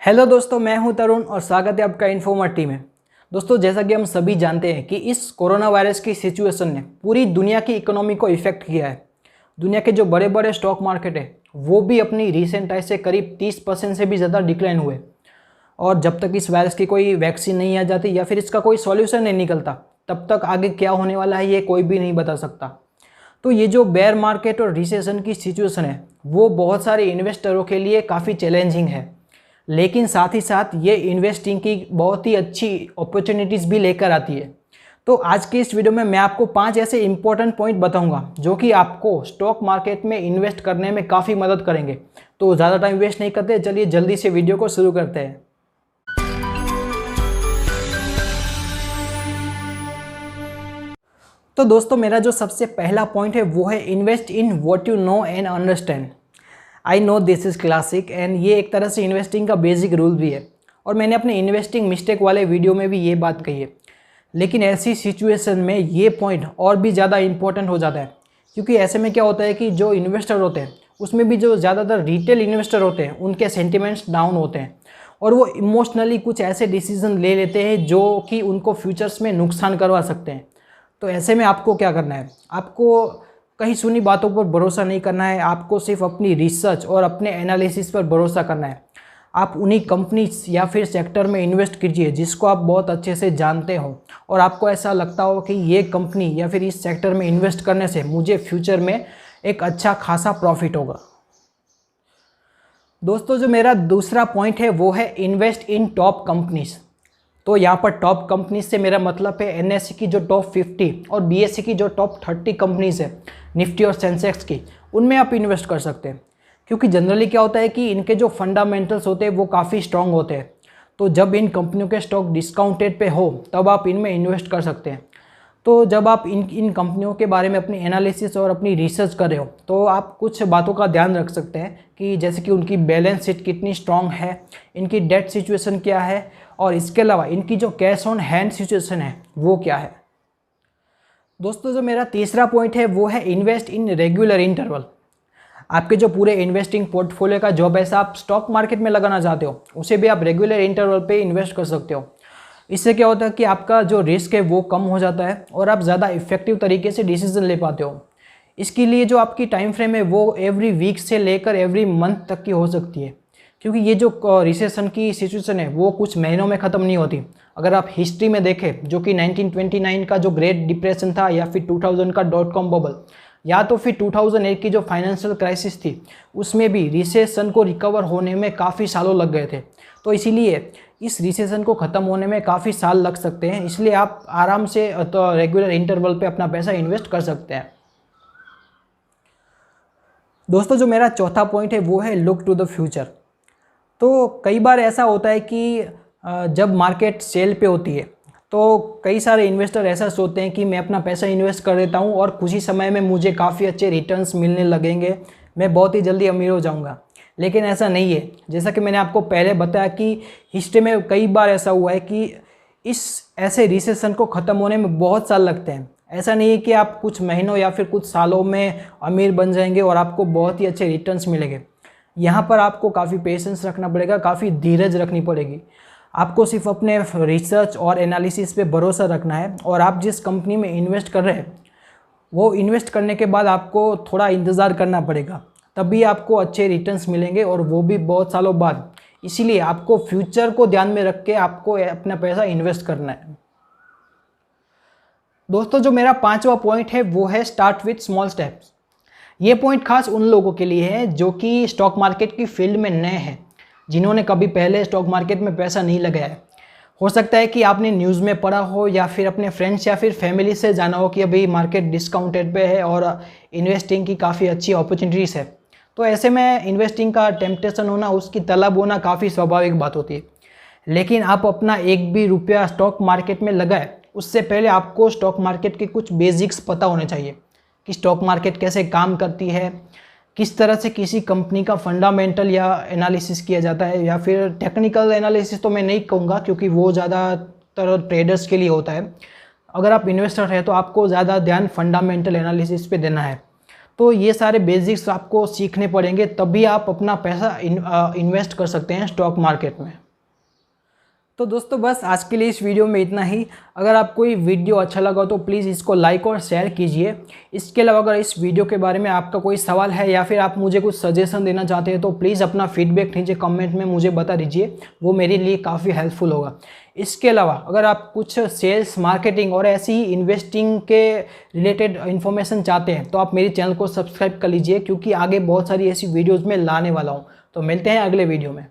Hello दोस्तों, मैं हूं तरुण और स्वागत है आपका इन्फॉर्मर टीम में। दोस्तों, जैसा कि हम सभी जानते हैं कि इस कोरोना वायरस की सिचुएशन ने पूरी दुनिया की इकोनॉमी को इफेक्ट किया है। दुनिया के जो बड़े बड़े स्टॉक मार्केट है वो भी अपनी रीसेंट हाई से करीब 30% से भी ज़्यादा डिक्लाइन हुए। और जब तक इस वायरस की कोई वैक्सीन नहीं आ जाती या फिर इसका कोई सॉल्यूशन नहीं निकलता, तब तक आगे क्या होने वाला है ये कोई भी नहीं बता सकता। तो ये जो बेयर मार्केट और रिसेशन की सिचुएशन है वो बहुत सारे इन्वेस्टरों के लिए काफ़ी चैलेंजिंग है, लेकिन साथ ही साथ ये इन्वेस्टिंग की बहुत ही अच्छी अपॉर्चुनिटीज़ भी लेकर आती है। तो आज की इस वीडियो में मैं आपको 5 ऐसे इंपॉर्टेंट पॉइंट बताऊंगा जो कि आपको स्टॉक मार्केट में इन्वेस्ट करने में काफ़ी मदद करेंगे। तो ज़्यादा टाइम वेस्ट नहीं करते, चलिए जल्दी से वीडियो को शुरू करते हैं। तो दोस्तों, मेरा जो सबसे पहला पॉइंट है वो है invest in what you know and understand. I know this is classic and ये एक तरह से इन्वेस्टिंग का बेसिक रूल भी है और मैंने अपने इन्वेस्टिंग मिस्टेक वाले वीडियो में भी ये बात कही है। लेकिन ऐसी सिचुएशन में ये पॉइंट और भी ज़्यादा इंपॉर्टेंट हो जाता है, क्योंकि ऐसे में क्या होता है कि जो इन्वेस्टर होते हैं उसमें भी जो ज़्यादातर रिटेल इन्वेस्टर होते हैं उनके सेंटिमेंट्स डाउन होते हैं और वो इमोशनली कुछ ऐसे डिसीजन ले लेते हैं जो कि उनको फ्यूचर्स में नुकसान करवा सकते हैं। तो ऐसे में आपको क्या करना है, आपको कहीं सुनी बातों पर भरोसा नहीं करना है, आपको सिर्फ अपनी रिसर्च और अपने एनालिसिस पर भरोसा करना है। आप उन्हीं कंपनीज या फिर सेक्टर में इन्वेस्ट कीजिए जिसको आप बहुत अच्छे से जानते हो और आपको ऐसा लगता हो कि ये कंपनी या फिर इस सेक्टर में इन्वेस्ट करने से मुझे फ्यूचर में एक अच्छा खासा प्रॉफिट होगा। दोस्तों, जो मेरा दूसरा पॉइंट है वो है इन्वेस्ट इन टॉप कंपनीज। तो यहाँ पर टॉप कंपनीज से मेरा मतलब है एनएससी की जो टॉप 50 और बीएससी की जो टॉप 30 कंपनीज है, निफ्टी और सेंसेक्स की, उनमें आप इन्वेस्ट कर सकते हैं। क्योंकि जनरली क्या होता है कि इनके जो फंडामेंटल्स होते हैं वो काफ़ी स्ट्रांग होते हैं। तो जब इन कंपनियों के स्टॉक डिस्काउंटेड पे हो तब आप इनमें इन्वेस्ट कर सकते हैं। तो जब आप इन कंपनियों के बारे में अपनी एनालिसिस और अपनी रिसर्च कर रहे हो तो आप कुछ बातों का ध्यान रख सकते हैं कि जैसे कि उनकी बैलेंस शीट कितनी स्ट्रांग है, इनकी डेट सिचुएशन क्या है और इसके अलावा इनकी जो कैश ऑन हैंड सिचुएशन है वो क्या है। दोस्तों, जो मेरा तीसरा पॉइंट है वो है इन्वेस्ट इन रेगुलर इंटरवल। आपके जो पूरे इन्वेस्टिंग पोर्टफोलियो का जो पैसा आप स्टॉक मार्केट में लगाना चाहते हो उसे भी आप रेगुलर इंटरवल पे इन्वेस्ट कर सकते हो। इससे क्या होता है कि आपका जो रिस्क है वो कम हो जाता है और आप ज़्यादा इफेक्टिव तरीके से डिसीजन ले पाते हो। इसके लिए जो आपकी टाइम फ्रेम है वो एवरी वीक से लेकर एवरी मंथ तक की हो सकती है, क्योंकि ये जो रिसेशन की सिचुएशन है वो कुछ महीनों में ख़त्म नहीं होती। अगर आप हिस्ट्री में देखें, जो कि 1929 का जो ग्रेट डिप्रेशन था या फिर 2000 का .com बबल या तो फिर 2008 की जो फाइनेंशियल क्राइसिस थी, उसमें भी रिसेशन को रिकवर होने में काफ़ी सालों लग गए थे। तो इसीलिए इस रिसेशन को ख़त्म होने में काफ़ी साल लग सकते हैं, इसलिए आप आराम से तो रेगुलर इंटरवल पे अपना पैसा इन्वेस्ट कर सकते हैं। दोस्तों, जो मेरा चौथा पॉइंट है वो है लुक टू द फ्यूचर। तो कई बार ऐसा होता है कि जब मार्केट सेल पे होती है तो कई सारे इन्वेस्टर ऐसा सोचते हैं कि मैं अपना पैसा इन्वेस्ट कर देता हूँ और कुछ ही समय में मुझे काफ़ी अच्छे रिटर्न्स मिलने लगेंगे, मैं बहुत ही जल्दी अमीर हो जाऊँगा। लेकिन ऐसा नहीं है। जैसा कि मैंने आपको पहले बताया कि हिस्ट्री में कई बार ऐसा हुआ है कि इस ऐसे रिसेशन को ख़त्म होने में बहुत साल लगते हैं। ऐसा नहीं है कि आप कुछ महीनों या फिर कुछ सालों में अमीर बन जाएंगे और आपको बहुत ही अच्छे रिटर्न्स मिलेंगे। यहाँ पर आपको काफ़ी पेशेंस रखना पड़ेगा, काफ़ी धीरज रखनी पड़ेगी। आपको सिर्फ अपने रिसर्च और एनालिसिस पे भरोसा रखना है और आप जिस कंपनी में इन्वेस्ट कर रहे हैं वो इन्वेस्ट करने के बाद आपको थोड़ा इंतज़ार करना पड़ेगा, तभी आपको अच्छे रिटर्न्स मिलेंगे और वो भी बहुत सालों बाद। इसीलिए आपको फ्यूचर को ध्यान में रख के आपको अपना पैसा इन्वेस्ट करना है। दोस्तों, जो मेरा पांचवा पॉइंट है वो है स्टार्ट विथ स्मॉल स्टेप्स। ये पॉइंट खास उन लोगों के लिए है जो कि स्टॉक मार्केट की फील्ड में नए हैं, जिन्होंने कभी पहले स्टॉक मार्केट में पैसा नहीं लगाया है। हो सकता है कि आपने न्यूज़ में पढ़ा हो या फिर अपने फ्रेंड्स या फिर फैमिली से जाना हो कि अभी मार्केट डिस्काउंटेड पे है और इन्वेस्टिंग की काफ़ी अच्छी अपॉर्चुनिटीज़ है। तो ऐसे में इन्वेस्टिंग का टेम्पटेशन होना, उसकी तलब होना काफ़ी स्वाभाविक बात होती है। लेकिन आप अपना एक भी रुपया स्टॉक मार्केट में लगाए उससे पहले आपको स्टॉक मार्केट के कुछ बेसिक्स पता होने चाहिए कि स्टॉक मार्केट कैसे काम करती है, किस तरह से किसी कंपनी का फंडामेंटल या एनालिसिस किया जाता है, या फिर टेक्निकल एनालिसिस तो मैं नहीं कहूँगा क्योंकि वो ज़्यादातर ट्रेडर्स के लिए होता है। अगर आप इन्वेस्टर हैं तो आपको ज़्यादा ध्यान फंडामेंटल एनालिसिस पे देना है। तो ये सारे बेसिक्स आपको सीखने पड़ेंगे, तभी आप अपना पैसा इन्वेस्ट कर सकते हैं स्टॉक मार्केट में। तो दोस्तों बस आज के लिए इस वीडियो में इतना ही। अगर आपको ये वीडियो अच्छा लगा तो प्लीज़ इसको लाइक और शेयर कीजिए। इसके अलावा अगर इस वीडियो के बारे में आपका कोई सवाल है या फिर आप मुझे कुछ सजेशन देना चाहते हैं तो प्लीज़ अपना फीडबैक नीचे कमेंट में मुझे बता दीजिए, वो मेरे लिए काफ़ी हेल्पफुल होगा। इसके अलावा अगर आप कुछ सेल्स, मार्केटिंग और ऐसी ही इन्वेस्टिंग के रिलेटेड इन्फॉर्मेशन चाहते हैं तो आप मेरे चैनल को सब्सक्राइब कर लीजिए, क्योंकि आगे बहुत सारी ऐसी वीडियोज़ में लाने वाला हूँ। तो मिलते हैं अगले वीडियो में।